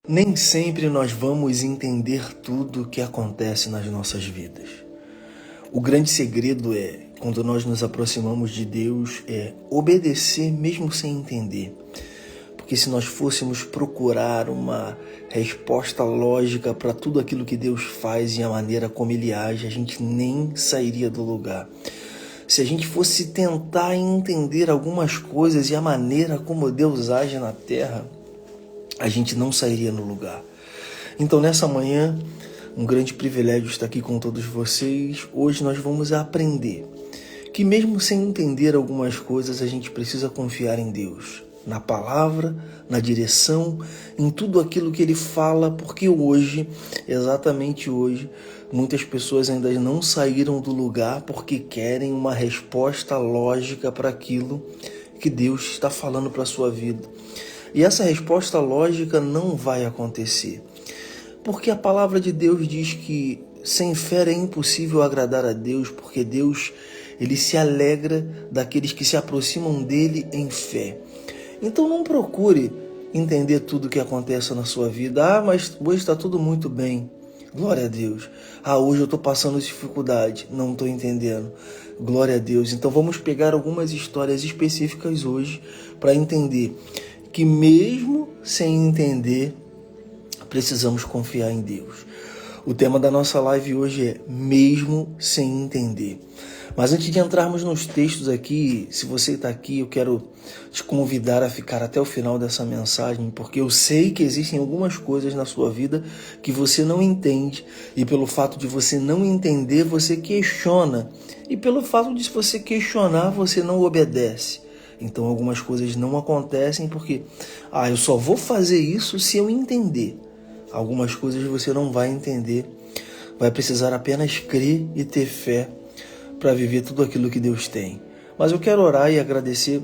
Nem sempre nós vamos entender tudo o que acontece nas nossas vidas. O grande segredo quando nós nos aproximamos de Deus, obedecer mesmo sem entender. Porque se nós fôssemos procurar uma resposta lógica para tudo aquilo que Deus faz e a maneira como Ele age, a gente nem sairia do lugar. Se a gente fosse tentar entender algumas coisas e a maneira como Deus age na terra, a gente não sairia no lugar. Então, nessa manhã, um grande privilégio estar aqui com todos vocês. Hoje nós vamos aprender que mesmo sem entender algumas coisas, a gente precisa confiar em Deus, na palavra, na direção, em tudo aquilo que Ele fala, porque hoje, exatamente hoje, muitas pessoas ainda não saíram do lugar porque querem uma resposta lógica para aquilo que Deus está falando para a sua vida. E essa resposta lógica não vai acontecer. Porque a palavra de Deus diz que sem fé é impossível agradar a Deus, porque Deus, Ele se alegra daqueles que se aproximam dEle em fé. Então não procure entender tudo o que acontece na sua vida. Mas hoje está tudo muito bem. Glória a Deus. Hoje eu estou passando dificuldade. Não estou entendendo. Glória a Deus. Então vamos pegar algumas histórias específicas hoje para entender que mesmo sem entender, precisamos confiar em Deus. O tema da nossa live hoje é mesmo sem entender. Mas antes de entrarmos nos textos aqui, se você está aqui, eu quero te convidar a ficar até o final dessa mensagem, porque eu sei que existem algumas coisas na sua vida que você não entende, e pelo fato de você não entender, você questiona, e pelo fato de você questionar, você não obedece. Então algumas coisas não acontecem porque eu só vou fazer isso se eu entender. Algumas coisas você não vai entender. Vai precisar apenas crer e ter fé para viver tudo aquilo que Deus tem. Mas eu quero orar e agradecer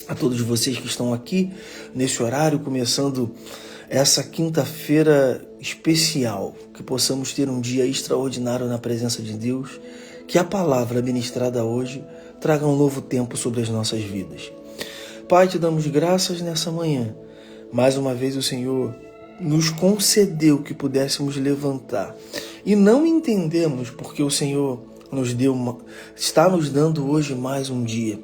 a todos vocês que estão aqui nesse horário, começando essa quinta-feira especial, que possamos ter um dia extraordinário na presença de Deus, que a palavra ministrada hoje traga um novo tempo sobre as nossas vidas. Pai, te damos graças nessa manhã. Mais uma vez o Senhor nos concedeu que pudéssemos levantar. E não entendemos porque o Senhor está nos dando hoje mais um dia.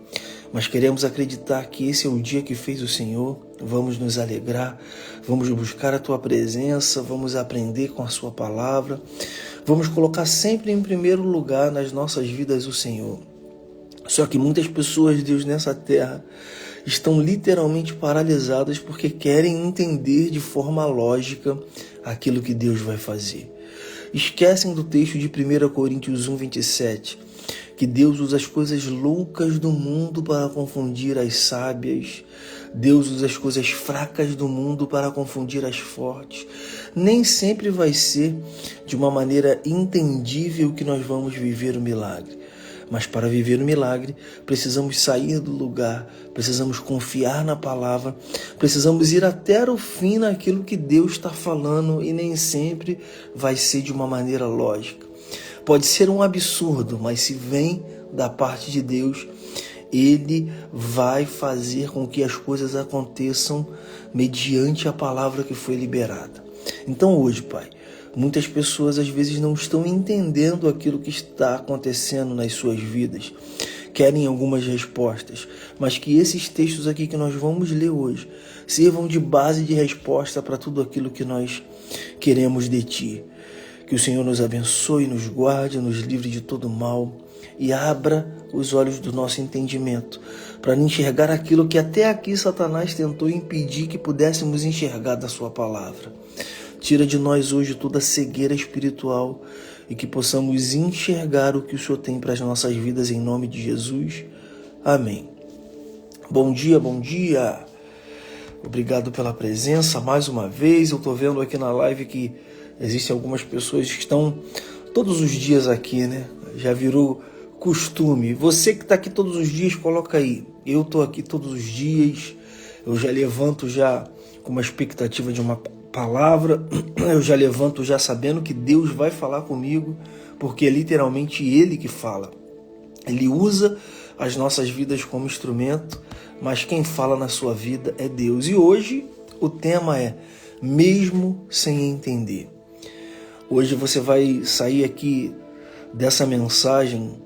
Mas queremos acreditar que esse é o dia que fez o Senhor. Vamos nos alegrar, vamos buscar a Tua presença, vamos aprender com a Sua palavra. Vamos colocar sempre em primeiro lugar nas nossas vidas o Senhor. Só que muitas pessoas, Deus, nessa terra estão literalmente paralisadas porque querem entender de forma lógica aquilo que Deus vai fazer. Esquecem do texto de 1 Coríntios 1:27, que Deus usa as coisas loucas do mundo para confundir as sábias. Deus usa as coisas fracas do mundo para confundir as fortes. Nem sempre vai ser de uma maneira entendível que nós vamos viver o milagre. Mas para viver o milagre, precisamos sair do lugar, precisamos confiar na palavra, precisamos ir até o fim naquilo que Deus está falando e nem sempre vai ser de uma maneira lógica. Pode ser um absurdo, mas se vem da parte de Deus, Ele vai fazer com que as coisas aconteçam mediante a palavra que foi liberada. Então hoje, Pai, muitas pessoas às vezes não estão entendendo aquilo que está acontecendo nas suas vidas. Querem algumas respostas, mas que esses textos aqui que nós vamos ler hoje sirvam de base de resposta para tudo aquilo que nós queremos de Ti. Que o Senhor nos abençoe, nos guarde, nos livre de todo mal e abra os olhos do nosso entendimento para enxergar aquilo que até aqui Satanás tentou impedir que pudéssemos enxergar da Sua palavra. Tira de nós hoje toda a cegueira espiritual e que possamos enxergar o que o Senhor tem para as nossas vidas em nome de Jesus. Amém. Bom dia, bom dia. Obrigado pela presença mais uma vez. Eu estou vendo aqui na live que existem algumas pessoas que estão todos os dias aqui, né? Já virou costume. Você que está aqui todos os dias, coloca aí. Eu estou aqui todos os dias. Eu já levanto já com uma expectativa de uma palavra. Eu já levanto já sabendo que Deus vai falar comigo, porque é literalmente Ele que fala. Ele usa as nossas vidas como instrumento, mas quem fala na sua vida é Deus. E hoje o tema é: mesmo sem entender. Hoje você vai sair aqui dessa mensagem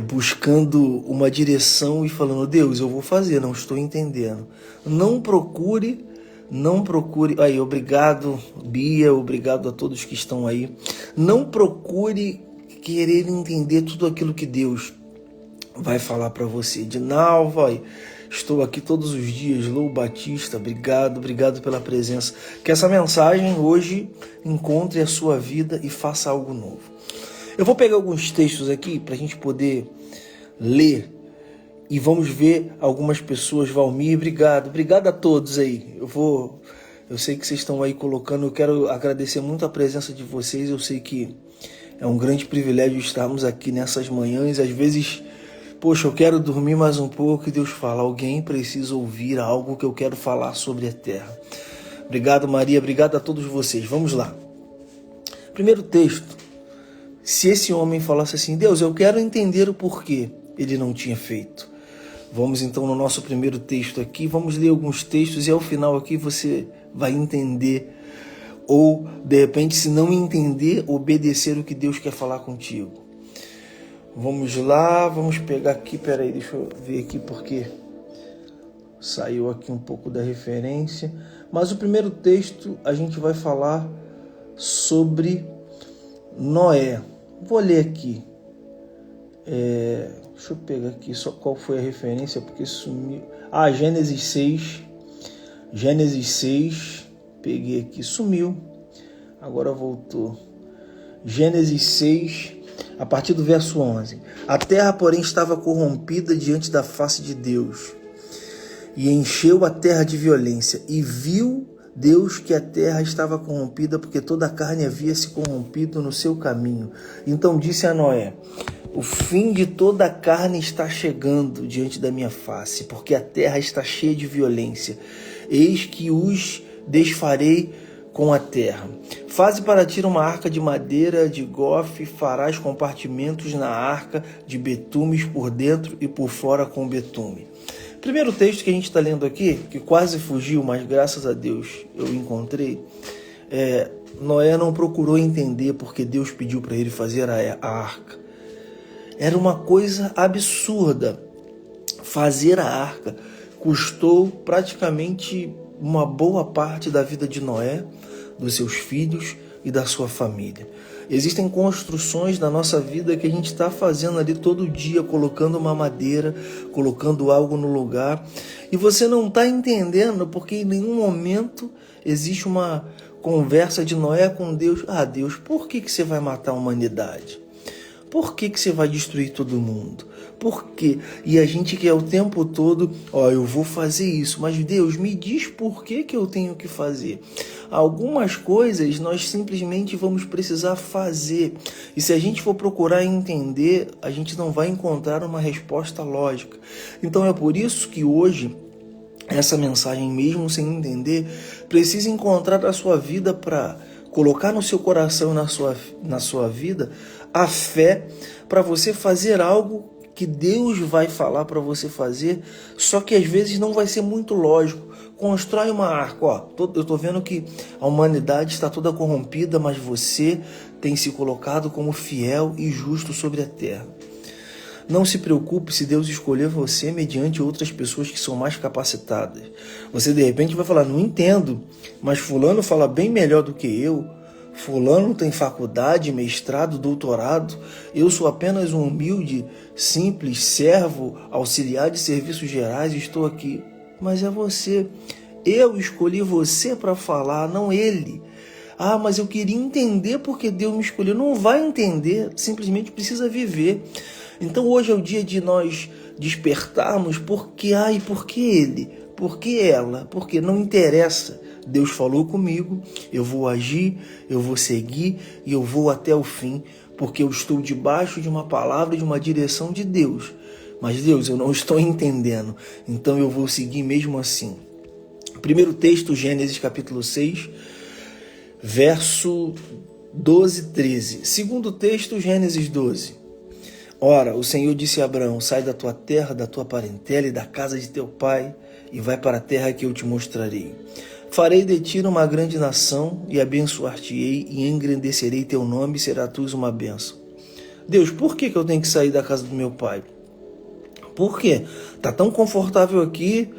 buscando uma direção e falando: Deus, eu vou fazer, não estou entendendo. Não procure. Aí, obrigado, Bia, obrigado a todos que estão aí. Não procure querer entender tudo aquilo que Deus vai falar para você. Dinalva, estou aqui todos os dias. Lou Batista, obrigado pela presença. Que essa mensagem hoje encontre a sua vida e faça algo novo. Eu vou pegar alguns textos aqui para a gente poder ler e vamos ver algumas pessoas. Valmir, obrigado a todos aí. Eu sei que vocês estão aí colocando, eu quero agradecer muito a presença de vocês. Eu sei que é um grande privilégio estarmos aqui nessas manhãs. Às vezes, poxa, eu quero dormir mais um pouco e Deus fala: alguém precisa ouvir algo que eu quero falar sobre a terra. Obrigado, Maria, obrigado a todos vocês. Vamos lá. Primeiro texto. Se esse homem falasse assim: Deus, eu quero entender o porquê ele não tinha feito. Vamos então no nosso primeiro texto aqui, vamos ler alguns textos e ao final aqui você vai entender, ou de repente, se não entender, obedecer o que Deus quer falar contigo. Vamos lá, vamos pegar aqui, peraí, deixa eu ver aqui porque saiu aqui um pouco da referência, mas o primeiro texto a gente vai falar sobre Noé. Vou ler aqui. Deixa eu pegar aqui só qual foi a referência, porque sumiu. Gênesis 6. Gênesis 6. Peguei aqui, sumiu. Agora voltou. Gênesis 6, a partir do verso 11. A terra, porém, estava corrompida diante da face de Deus, e encheu a terra de violência. E viu Deus que a terra estava corrompida, porque toda a carne havia se corrompido no seu caminho. Então disse a Noé: o fim de toda a carne está chegando diante da minha face, porque a terra está cheia de violência. Eis que os desfarei com a terra. Faze para ti uma arca de madeira de gofe, farás compartimentos na arca de betumes por dentro e por fora com betume. Primeiro texto que a gente está lendo aqui, que quase fugiu, mas graças a Deus eu encontrei, Noé não procurou entender porque Deus pediu para ele fazer a arca. Era uma coisa absurda. Fazer a arca custou praticamente uma boa parte da vida de Noé, dos seus filhos e da sua família. Existem construções na nossa vida que a gente está fazendo ali todo dia, colocando uma madeira, colocando algo no lugar, e você não está entendendo porque em nenhum momento existe uma conversa de Noé com Deus. Deus, por que você vai matar a humanidade? Por que você vai destruir todo mundo? Por quê? E a gente quer o tempo todo, eu vou fazer isso, mas Deus, me diz por que eu tenho que fazer. Algumas coisas nós simplesmente vamos precisar fazer. E se a gente for procurar entender, a gente não vai encontrar uma resposta lógica. Então é por isso que hoje, essa mensagem, mesmo sem entender, precisa encontrar a sua vida para colocar no seu coração e na sua vida a fé para você fazer algo que Deus vai falar para você fazer, só que às vezes não vai ser muito lógico. Constrói uma arca. Eu estou vendo que a humanidade está toda corrompida, mas você tem se colocado como fiel e justo sobre a terra. Não se preocupe se Deus escolher você mediante outras pessoas que são mais capacitadas. Você de repente vai falar: não entendo, mas fulano fala bem melhor do que eu. Fulano tem faculdade, mestrado, doutorado. Eu sou apenas um humilde, simples servo, auxiliar de serviços gerais e estou aqui. Mas é você. Eu escolhi você para falar, não ele. Mas eu queria entender porque Deus me escolheu. Não vai entender, simplesmente precisa viver. Então hoje é o dia de nós despertarmos porque, e por que ele? Por que ela? Porque não interessa. Deus falou comigo, eu vou agir, eu vou seguir e eu vou até o fim, porque eu estou debaixo de uma palavra, de uma direção de Deus. Mas Deus, eu não estou entendendo, então eu vou seguir mesmo assim. Primeiro texto, Gênesis capítulo 6, verso 12 e 13. Segundo texto, Gênesis 12. Ora, o Senhor disse a Abraão: sai da tua terra, da tua parentela e da casa de teu pai, e vai para a terra que eu te mostrarei. Farei de ti uma grande nação e abençoar-te-ei e engrandecerei teu nome e serás tu uma bênção. Deus, por que eu tenho que sair da casa do meu pai? Por quê? Tá tão confortável aqui,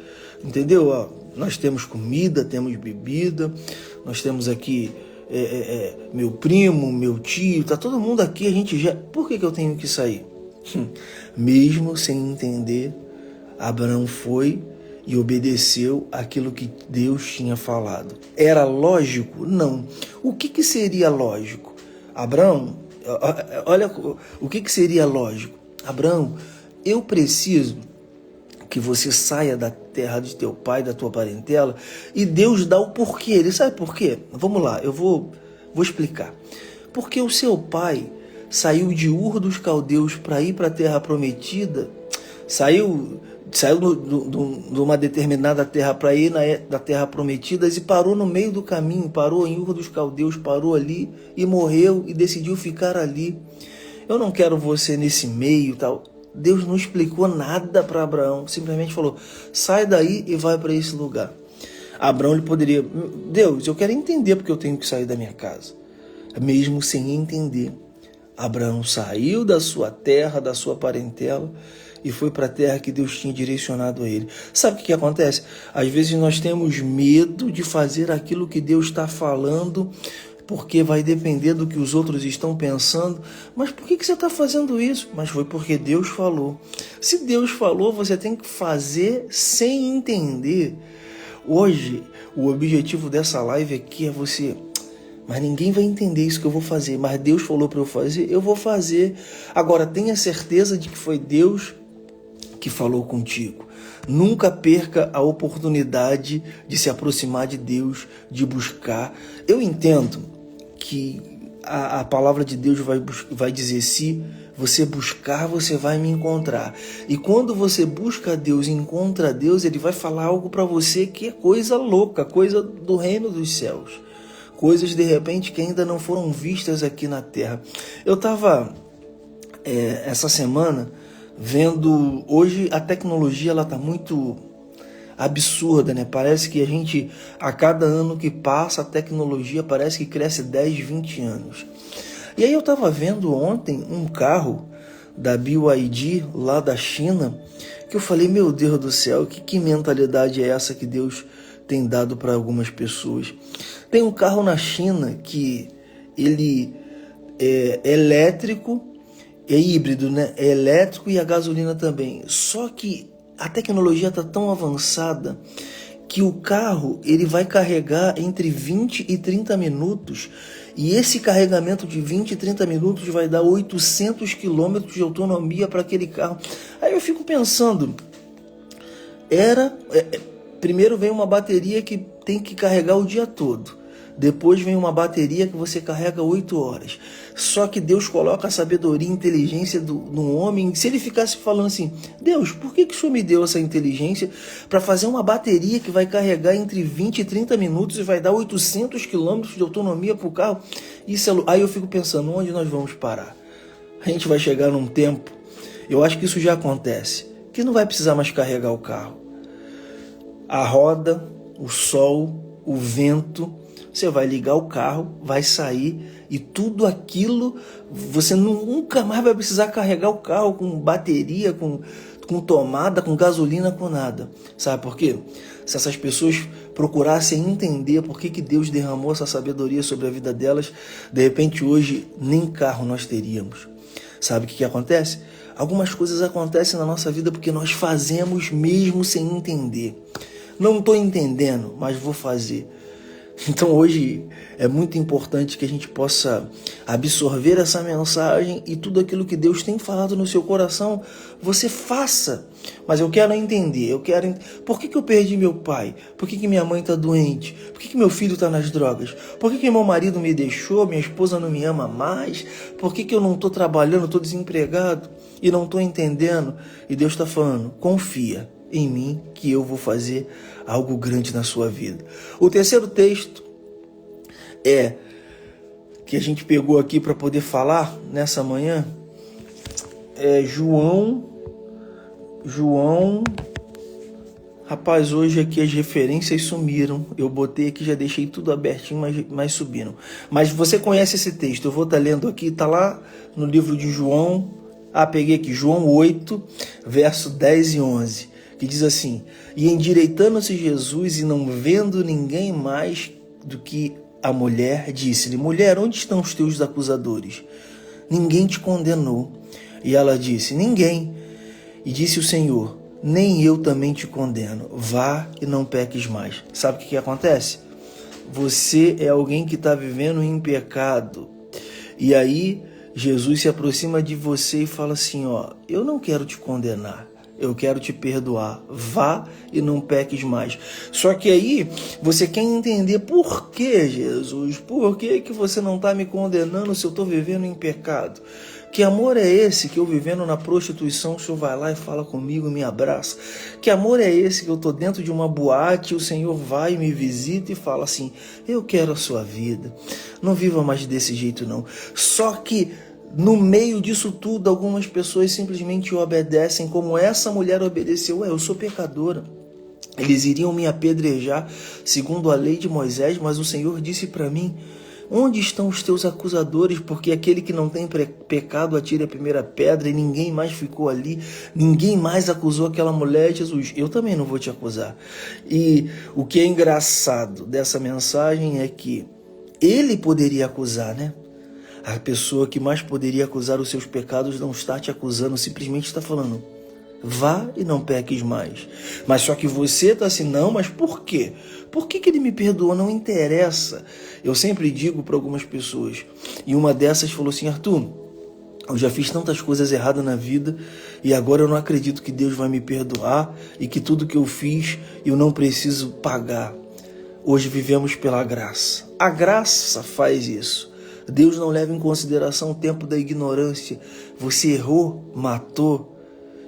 entendeu? Ó, nós temos comida, temos bebida, nós temos aqui meu primo, meu tio, tá todo mundo aqui, a gente já... Por que eu tenho que sair? Mesmo sem entender, Abraão foi e obedeceu aquilo que Deus tinha falado. Era lógico? Não. O que seria lógico? Abraão, olha, o que seria lógico? Abraão, eu preciso que você saia da terra de teu pai, da tua parentela, e Deus dá o porquê. Ele sabe por quê? Vamos lá, eu vou explicar. Porque o seu pai saiu de Ur dos Caldeus para ir para a terra prometida, saiu de uma determinada terra para ir da terra prometida e parou no meio do caminho, parou em Ur dos Caldeus, parou ali e morreu e decidiu ficar ali. Eu não quero você nesse meio, tal. Deus não explicou nada para Abraão, simplesmente falou, sai daí e vai para esse lugar. Abraão ele poderia, Deus, eu quero entender porque eu tenho que sair da minha casa. Mesmo sem entender, Abraão saiu da sua terra, da sua parentela, e foi para a terra que Deus tinha direcionado a ele. Sabe o que acontece? Às vezes nós temos medo de fazer aquilo que Deus está falando, porque vai depender do que os outros estão pensando. Mas por que você está fazendo isso? Mas foi porque Deus falou. Se Deus falou, você tem que fazer sem entender. Hoje, o objetivo dessa live aqui é você... Mas ninguém vai entender isso que eu vou fazer. Mas Deus falou para eu fazer, eu vou fazer. Agora, tenha certeza de que foi Deus que falou contigo. Nunca perca a oportunidade de se aproximar de Deus, de buscar. Eu entendo que a palavra de Deus vai dizer, se você buscar, você vai me encontrar. E quando você busca Deus e encontra Deus, Ele vai falar algo para você que é coisa louca, coisa do reino dos céus. Coisas, de repente, que ainda não foram vistas aqui na terra. Eu estava, essa semana, vendo... Hoje a tecnologia está muito absurda, né? Parece que a gente, a cada ano que passa, a tecnologia parece que cresce 10, 20 anos. E aí eu estava vendo ontem um carro da BYD, lá da China, que eu falei, meu Deus do céu, que mentalidade é essa que Deus tem dado para algumas pessoas? Tem um carro na China que ele é elétrico, é híbrido, né? É elétrico e a gasolina também. Só que a tecnologia está tão avançada que o carro ele vai carregar entre 20 e 30 minutos. E esse carregamento de 20 e 30 minutos vai dar 800 quilômetros de autonomia para aquele carro. Aí eu fico pensando, primeiro vem uma bateria que tem que carregar o dia todo. Depois vem uma bateria que você carrega 8 horas. Só que Deus coloca a sabedoria e inteligência no homem. Se ele ficasse falando assim, Deus, por que o Senhor me deu essa inteligência para fazer uma bateria que vai carregar entre 20 e 30 minutos e vai dar 800 quilômetros de autonomia para o carro? Aí eu fico pensando, onde nós vamos parar? A gente vai chegar num tempo, eu acho que isso já acontece, que não vai precisar mais carregar o carro. A roda, o sol, o vento... Você vai ligar o carro, vai sair e tudo aquilo, você nunca mais vai precisar carregar o carro com bateria, com tomada, com gasolina, com nada. Sabe por quê? Se essas pessoas procurassem entender por que Deus derramou essa sabedoria sobre a vida delas, de repente hoje nem carro nós teríamos. Sabe o que acontece? Algumas coisas acontecem na nossa vida porque nós fazemos mesmo sem entender. Não estou entendendo, mas vou fazer. Então hoje é muito importante que a gente possa absorver essa mensagem e tudo aquilo que Deus tem falado no seu coração, você faça. Mas eu quero entender, por que eu perdi meu pai? Por que minha mãe está doente? Por que meu filho está nas drogas? Por que meu marido me deixou, minha esposa não me ama mais? Por que eu não estou trabalhando, estou desempregado e não estou entendendo? E Deus está falando, confia em mim que eu vou fazer algo grande na sua vida. O terceiro texto que a gente pegou aqui para poder falar nessa manhã Rapaz, hoje aqui as referências sumiram. Eu botei aqui, já deixei tudo abertinho, mas subiram. Mas você conhece esse texto, eu vou estar lendo aqui, está lá no livro de João. Peguei aqui, João 8, verso 10 e 11, que diz assim: E endireitando-se Jesus e não vendo ninguém mais do que a mulher, disse-lhe: Mulher, onde estão os teus acusadores? Ninguém te condenou. E ela disse: Ninguém. E disse o Senhor: Nem eu também te condeno. Vá e não peques mais. Sabe o que acontece? Você é alguém que está vivendo em pecado. E aí Jesus se aproxima de você e fala assim: eu não quero te condenar. Eu quero te perdoar. Vá e não peques mais. Só que aí você quer entender por que, Jesus? Por que você não está me condenando se eu estou vivendo em pecado? Que amor é esse que eu vivendo na prostituição, o Senhor vai lá e fala comigo, me abraça? Que amor é esse que eu estou dentro de uma boate e o Senhor vai, me visita e fala assim: eu quero a sua vida. Não viva mais desse jeito não. Só que no meio disso tudo, algumas pessoas simplesmente obedecem como essa mulher obedeceu. Eu sou pecadora. Eles iriam me apedrejar segundo a lei de Moisés, mas o Senhor disse para mim: onde estão os teus acusadores? Porque aquele que não tem pecado atire a primeira pedra, e ninguém mais ficou ali, ninguém mais acusou aquela mulher. Jesus, eu também não vou te acusar. E o que é engraçado dessa mensagem é que ele poderia acusar, né? A pessoa que mais poderia acusar os seus pecados não está te acusando, simplesmente está falando: vá e não peques mais. Mas só que você está assim: não, mas por quê? Por que ele me perdoou? Não interessa. Eu sempre digo para algumas pessoas, e uma dessas falou assim: Arthur, eu já fiz tantas coisas erradas na vida e agora eu não acredito que Deus vai me perdoar e que tudo que eu fiz eu não preciso pagar. Hoje vivemos pela graça. A graça faz isso. Deus não leva em consideração o tempo da ignorância. Você errou, matou,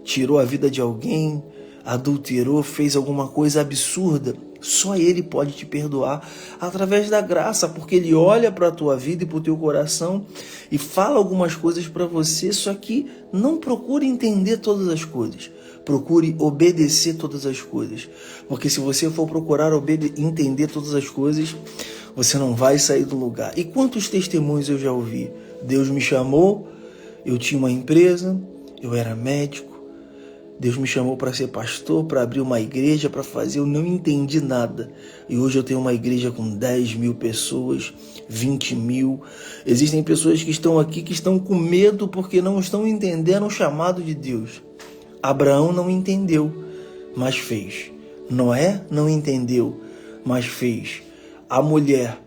tirou a vida de alguém, adulterou, fez alguma coisa absurda. Só Ele pode te perdoar através da graça, porque Ele olha para a tua vida e para o teu coração e fala algumas coisas para você, só que não procure entender todas as coisas. Procure obedecer todas as coisas, porque se você for procurar entender todas as coisas, você não vai sair do lugar. E quantos testemunhos eu já ouvi? Deus me chamou, eu tinha uma empresa, eu era médico, Deus me chamou para ser pastor, para abrir uma igreja, para fazer, eu não entendi nada. E hoje eu tenho uma igreja com 10 mil pessoas, 20 mil. Existem pessoas que estão aqui que estão com medo porque não estão entendendo o chamado de Deus. Abraão não entendeu, mas fez. Noé não entendeu, mas fez. A mulher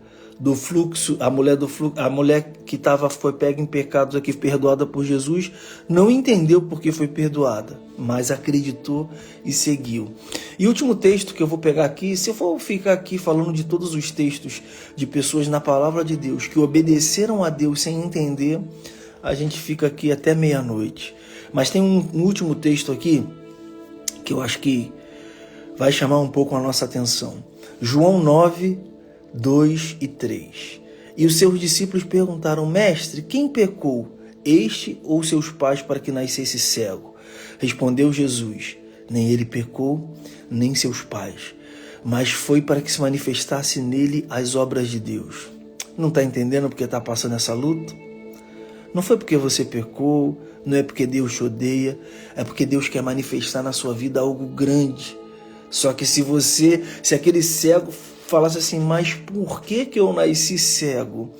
que foi pega em pecados aqui, perdoada por Jesus, não entendeu porque foi perdoada, mas acreditou e seguiu. E o último texto que eu vou pegar aqui, se eu for ficar aqui falando de todos os textos de pessoas na palavra de Deus que obedeceram a Deus sem entender, a gente fica aqui até meia-noite. Mas tem um último texto aqui que eu acho que vai chamar um pouco a nossa atenção. João 9, 2 e 3. E os seus discípulos perguntaram: Mestre, quem pecou, este ou seus pais, para que nascesse cego? Respondeu Jesus: Nem ele pecou, nem seus pais, mas foi para que se manifestasse nele as obras de Deus. Não está entendendo porque está passando essa luta? Não foi porque você pecou, não é porque Deus te odeia, é porque Deus quer manifestar na sua vida algo grande. Só que se aquele cego falasse assim: mas por que eu nasci cego?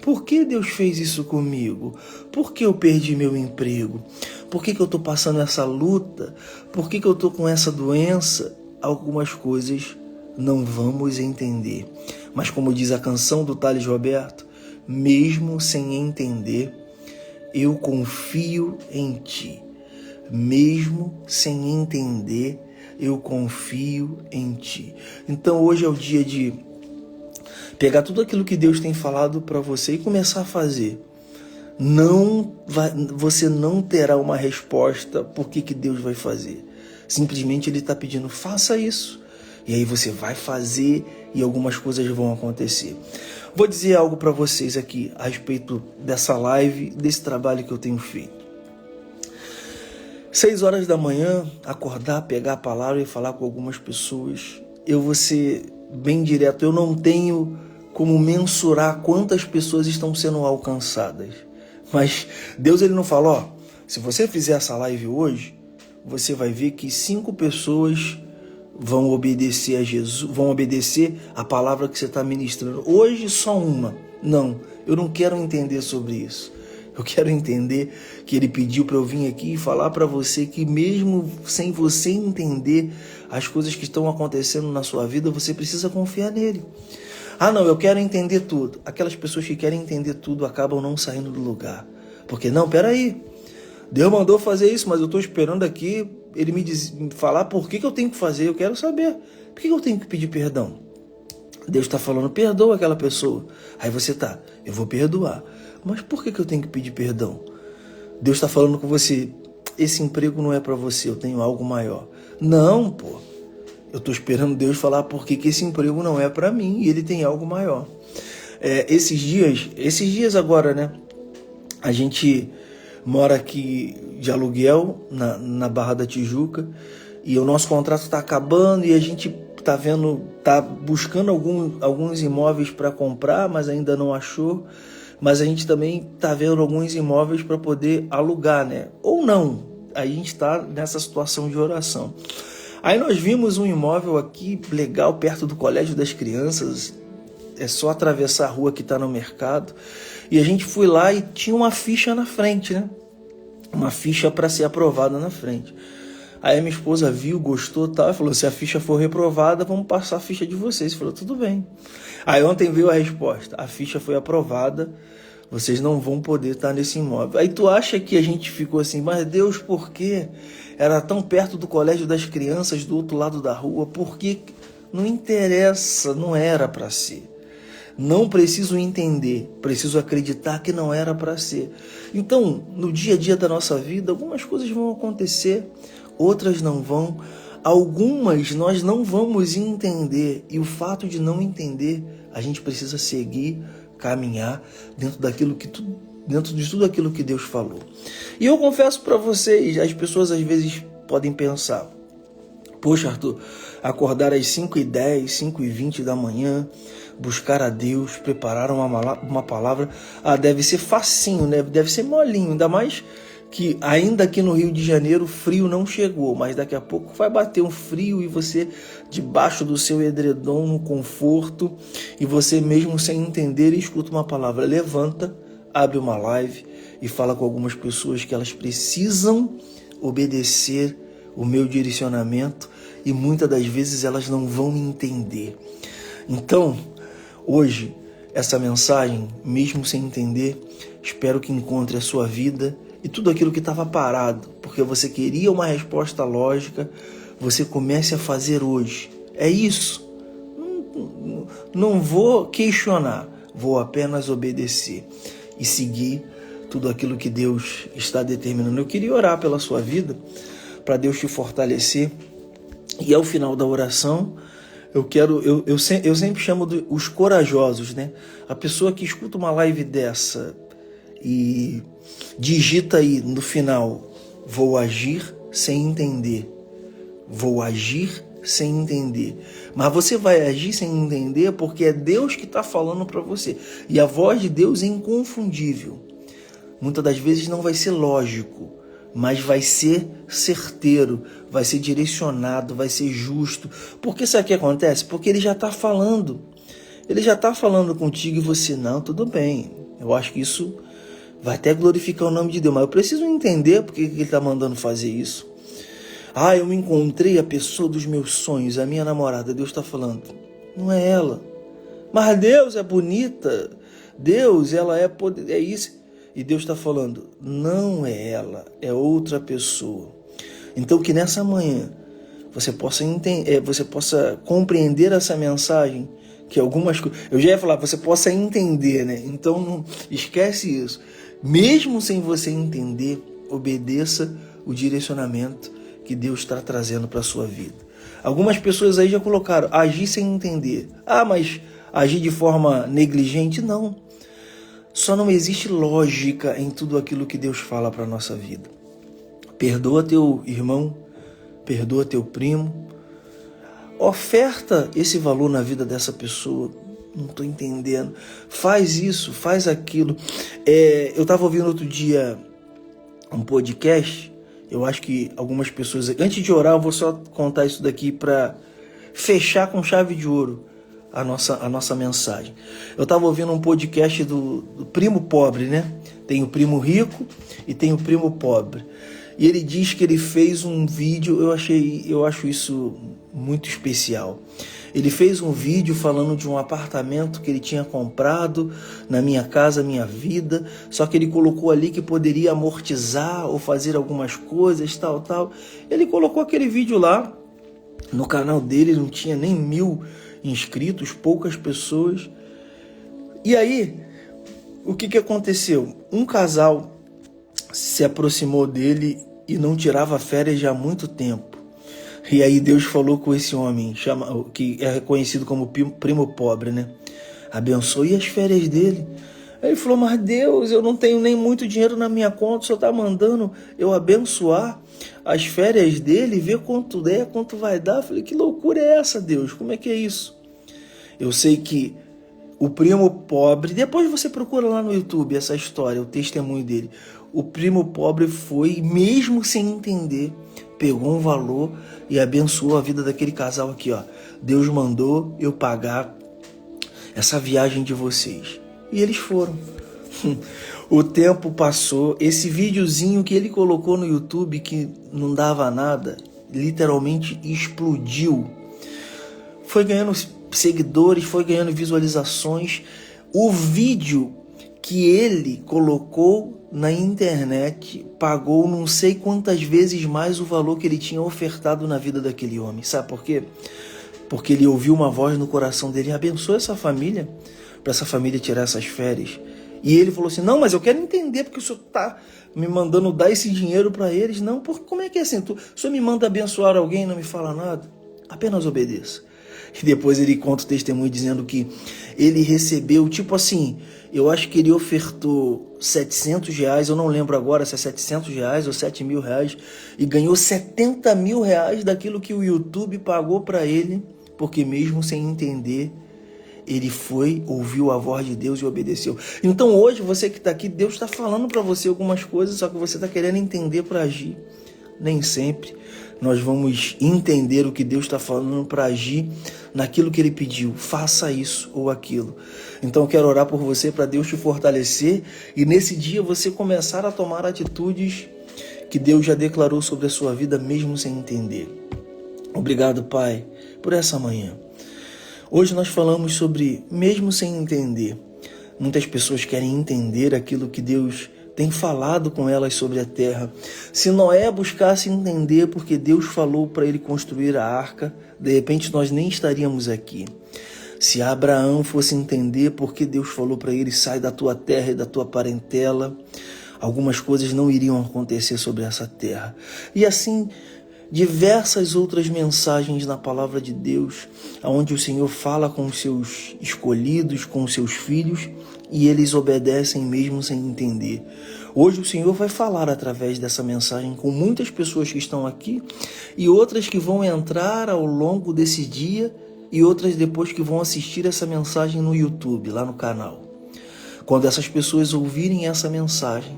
Por que Deus fez isso comigo? Por que eu perdi meu emprego? Por que eu estou passando essa luta? Por que eu estou com essa doença? Algumas coisas não vamos entender. Mas como diz a canção do Thales Roberto, mesmo sem entender, eu confio em ti. Mesmo sem entender, eu confio em ti. Então hoje é o dia de pegar tudo aquilo que Deus tem falado para você e começar a fazer. Você não terá uma resposta por que Deus vai fazer. Simplesmente Ele está pedindo: faça isso. E aí você vai fazer e algumas coisas vão acontecer. Vou dizer algo para vocês aqui a respeito dessa live, desse trabalho que eu tenho feito. 6 horas da manhã, acordar, pegar a palavra e falar com algumas pessoas. Eu vou ser bem direto, eu não tenho como mensurar quantas pessoas estão sendo alcançadas. Mas Deus, ele não fala, ó, se você fizer essa live hoje, você vai ver que 5 pessoas vão obedecer a Jesus, vão obedecer a palavra que você está ministrando. Hoje só uma. Não, eu não quero entender sobre isso. Eu quero entender que ele pediu para eu vir aqui e falar para você que mesmo sem você entender as coisas que estão acontecendo na sua vida, você precisa confiar nele. Ah, não, eu quero entender tudo. Aquelas pessoas que querem entender tudo acabam não saindo do lugar. Porque, não, peraí, Deus mandou fazer isso, mas eu estou esperando aqui ele me falar por que eu tenho que fazer. Eu quero saber. Por que eu tenho que pedir perdão? Deus está falando, perdoa aquela pessoa. Aí você tá, eu vou perdoar. Mas por que eu tenho que pedir perdão? Deus está falando com você, esse emprego não é para você, eu tenho algo maior. Não, pô. Eu estou esperando Deus falar por que esse emprego não é para mim e ele tem algo maior. Esses dias agora, né? A gente mora aqui de aluguel na Barra da Tijuca e o nosso contrato está acabando e a gente tá buscando alguns imóveis para comprar, mas ainda não achou. Mas a gente também está vendo alguns imóveis para poder alugar, né? Ou não. Aí a gente está nessa situação de oração. Aí nós vimos um imóvel aqui legal perto do Colégio das Crianças. É só atravessar a rua que está no mercado. E a gente foi lá e tinha uma ficha na frente, né? Uma ficha para ser aprovada na frente. Aí a minha esposa viu, gostou, tal, e falou, se a ficha for reprovada, vamos passar a ficha de vocês. Falou, tudo bem. Aí ontem veio a resposta, a ficha foi aprovada, vocês não vão poder estar nesse imóvel. Aí tu acha que a gente ficou assim, mas Deus, por quê? Era tão perto do Colégio das Crianças, do outro lado da rua, por que? Não interessa, não era para ser. Não preciso entender, preciso acreditar que não era para ser. Então, no dia a dia da nossa vida, algumas coisas vão acontecer, outras não vão. Algumas nós não vamos entender. E o fato de não entender, a gente precisa seguir, caminhar dentro de tudo aquilo que Deus falou. E eu confesso para vocês, as pessoas às vezes podem pensar, poxa, Arthur, acordar às 5h10, 5h20 da manhã, buscar a Deus, preparar uma palavra, deve ser facinho, né? Deve ser molinho, ainda mais que ainda aqui no Rio de Janeiro o frio não chegou, mas daqui a pouco vai bater um frio e você debaixo do seu edredom no conforto e você mesmo sem entender escuta uma palavra, levanta, abre uma live e fala com algumas pessoas que elas precisam obedecer o meu direcionamento e muitas das vezes elas não vão me entender. Então, hoje, essa mensagem, mesmo sem entender, espero que encontre a sua vida e tudo aquilo que estava parado, porque você queria uma resposta lógica, você comece a fazer hoje. É isso. Não vou questionar, vou apenas obedecer e seguir tudo aquilo que Deus está determinando. Eu queria orar pela sua vida, para Deus te fortalecer. E ao final da oração, eu sempre chamo os corajosos, né? A pessoa que escuta uma live dessa e digita aí no final, vou agir sem entender. Vou agir sem entender. Mas você vai agir sem entender porque é Deus que está falando para você. E a voz de Deus é inconfundível. Muitas das vezes não vai ser lógico, mas vai ser certeiro, vai ser direcionado, vai ser justo. Porque sabe o que acontece? Porque ele já está falando. Ele já está falando contigo e você, não, tudo bem. Eu acho que isso vai até glorificar o nome de Deus, mas eu preciso entender porque ele está mandando fazer isso. Eu me encontrei a pessoa dos meus sonhos, a minha namorada. Deus está falando, não é ela. Mas Deus é bonita, Deus, ela é poder, é isso. E Deus está falando, não é ela, é outra pessoa. Então que nessa manhã você possa entender, você possa compreender essa mensagem, que algumas coisas, eu já ia falar, você possa entender, né? Então não esquece isso. Mesmo sem você entender, obedeça o direcionamento que Deus está trazendo para a sua vida. Algumas pessoas aí já colocaram, agir sem entender. Mas agir de forma negligente? Não. Só não existe lógica em tudo aquilo que Deus fala para a nossa vida. Perdoa teu irmão, perdoa teu primo, oferta esse valor na vida dessa pessoa. Não estou entendendo. Faz isso, faz aquilo. Eu estava ouvindo outro dia um podcast. Eu acho que algumas pessoas... Antes de orar, eu vou só contar isso daqui para fechar com chave de ouro a nossa mensagem. Eu estava ouvindo um podcast do primo pobre, né? Tem o primo rico e tem o primo pobre. E ele diz que ele fez um vídeo, eu acho isso muito especial. Ele fez um vídeo falando de um apartamento que ele tinha comprado na Minha Casa Minha Vida, só que ele colocou ali que poderia amortizar ou fazer algumas coisas, tal. Ele colocou aquele vídeo lá no canal dele, não tinha nem 1000 inscritos, poucas pessoas. E aí, o que aconteceu? Um casal se aproximou dele e não tirava férias já há muito tempo. E aí Deus falou com esse homem, que é reconhecido como primo pobre, né? Abençoe as férias dele. Aí ele falou, mas Deus, eu não tenho nem muito dinheiro na minha conta, o Senhor está mandando eu abençoar as férias dele, ver quanto der, quanto vai dar. Eu falei, que loucura é essa, Deus? Como é que é isso? Eu sei que o primo pobre, depois você procura lá no YouTube essa história, o testemunho dele. O primo pobre foi, mesmo sem entender, pegou um valor e abençoou a vida daquele casal aqui, ó. Deus mandou eu pagar essa viagem de vocês. E eles foram. O tempo passou, esse videozinho que ele colocou no YouTube que não dava nada, literalmente explodiu. Foi ganhando seguidores, foi ganhando visualizações. O vídeo que ele colocou na internet pagou não sei quantas vezes mais o valor que ele tinha ofertado na vida daquele homem. Sabe por quê? Porque ele ouviu uma voz no coração dele, abençoa essa família, para essa família tirar essas férias. E ele falou assim, não, mas eu quero entender porque o senhor está me mandando dar esse dinheiro para eles. Não, porque como é que é assim? O senhor me manda abençoar alguém e não me fala nada? Apenas obedeça. E depois ele conta o testemunho dizendo que ele recebeu, tipo assim, eu acho que ele ofertou R$700, eu não lembro agora se é R$700 ou R$7.000, e ganhou R$70.000 daquilo que o YouTube pagou para ele, porque mesmo sem entender, ele foi, ouviu a voz de Deus e obedeceu. Então hoje, você que está aqui, Deus está falando para você algumas coisas, só que você está querendo entender para agir. Nem sempre nós vamos entender o que Deus está falando para agir naquilo que Ele pediu. Faça isso ou aquilo. Então eu quero orar por você para Deus te fortalecer e nesse dia você começar a tomar atitudes que Deus já declarou sobre a sua vida mesmo sem entender. Obrigado, Pai, por essa manhã. Hoje nós falamos sobre mesmo sem entender. Muitas pessoas querem entender aquilo que Deus tem falado com elas sobre a terra. Se Noé buscasse entender porque Deus falou para ele construir a arca, de repente nós nem estaríamos aqui. Se Abraão fosse entender porque Deus falou para ele, sai da tua terra e da tua parentela, algumas coisas não iriam acontecer sobre essa terra. E assim, diversas outras mensagens na palavra de Deus, onde o Senhor fala com os seus escolhidos, com os seus filhos, e eles obedecem mesmo sem entender. Hoje o Senhor vai falar através dessa mensagem com muitas pessoas que estão aqui e outras que vão entrar ao longo desse dia e outras depois que vão assistir essa mensagem no YouTube, lá no canal. Quando essas pessoas ouvirem essa mensagem,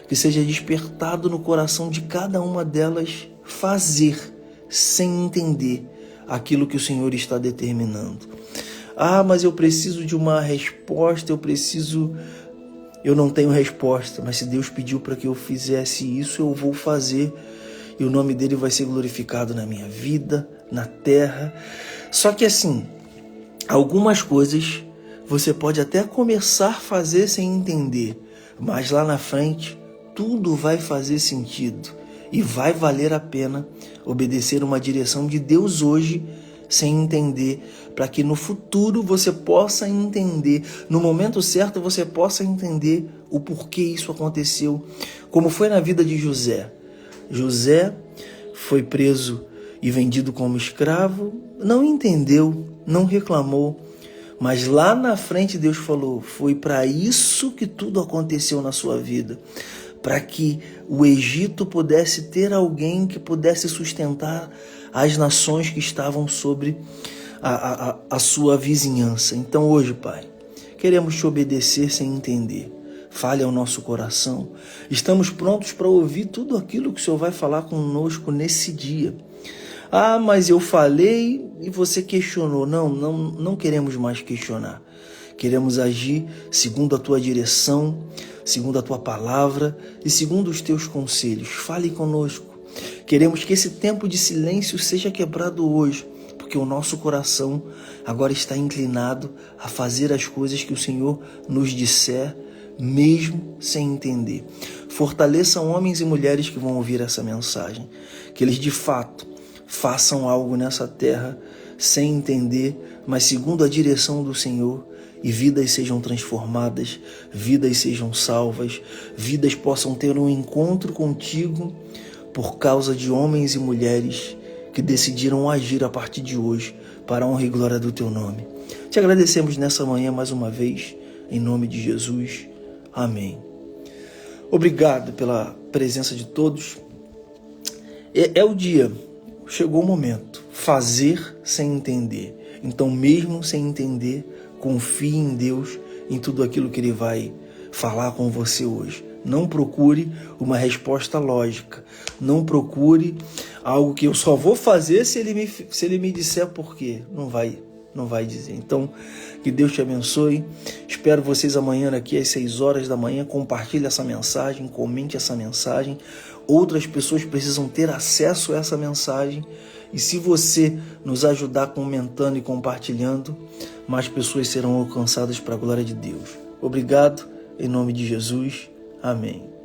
que seja despertado no coração de cada uma delas fazer sem entender aquilo que o Senhor está determinando. Ah, mas eu preciso de uma resposta, eu não tenho resposta, mas se Deus pediu para que eu fizesse isso, eu vou fazer e o nome dele vai ser glorificado na minha vida, na terra. Só que assim, algumas coisas você pode até começar a fazer sem entender, mas lá na frente tudo vai fazer sentido e vai valer a pena obedecer uma direção de Deus hoje sem entender, para que no futuro você possa entender, no momento certo você possa entender o porquê isso aconteceu, como foi na vida de José. José foi preso e vendido como escravo, não entendeu, não reclamou, mas lá na frente Deus falou, foi para isso que tudo aconteceu na sua vida, para que o Egito pudesse ter alguém que pudesse sustentar as nações que estavam sobre a sua vizinhança. Então hoje, Pai, queremos te obedecer sem entender. Fale ao nosso coração. Estamos prontos para ouvir tudo aquilo que o Senhor vai falar conosco nesse dia. Ah, mas eu falei e você questionou. Não queremos mais questionar. Queremos agir segundo a tua direção, segundo a tua palavra e segundo os teus conselhos. Fale conosco. Queremos que esse tempo de silêncio seja quebrado hoje, porque o nosso coração agora está inclinado a fazer as coisas que o Senhor nos disser, mesmo sem entender. Fortaleçam homens e mulheres que vão ouvir essa mensagem, que eles de fato façam algo nessa terra sem entender, mas segundo a direção do Senhor, e vidas sejam transformadas, vidas sejam salvas, vidas possam ter um encontro contigo por causa de homens e mulheres que decidiram agir a partir de hoje para a honra e glória do teu nome. Te agradecemos nessa manhã mais uma vez, em nome de Jesus. Amém. Obrigado pela presença de todos. É o dia, chegou o momento. Fazer sem entender. Então, mesmo sem entender, confie em Deus, em tudo aquilo que Ele vai falar com você hoje. Não procure uma resposta lógica. Não procure algo que eu só vou fazer se ele me disser por quê. Não vai dizer. Então, que Deus te abençoe. Espero vocês amanhã aqui às 6 horas da manhã. Compartilhe essa mensagem, comente essa mensagem. Outras pessoas precisam ter acesso a essa mensagem. E se você nos ajudar comentando e compartilhando, mais pessoas serão alcançadas para a glória de Deus. Obrigado, em nome de Jesus. Amém.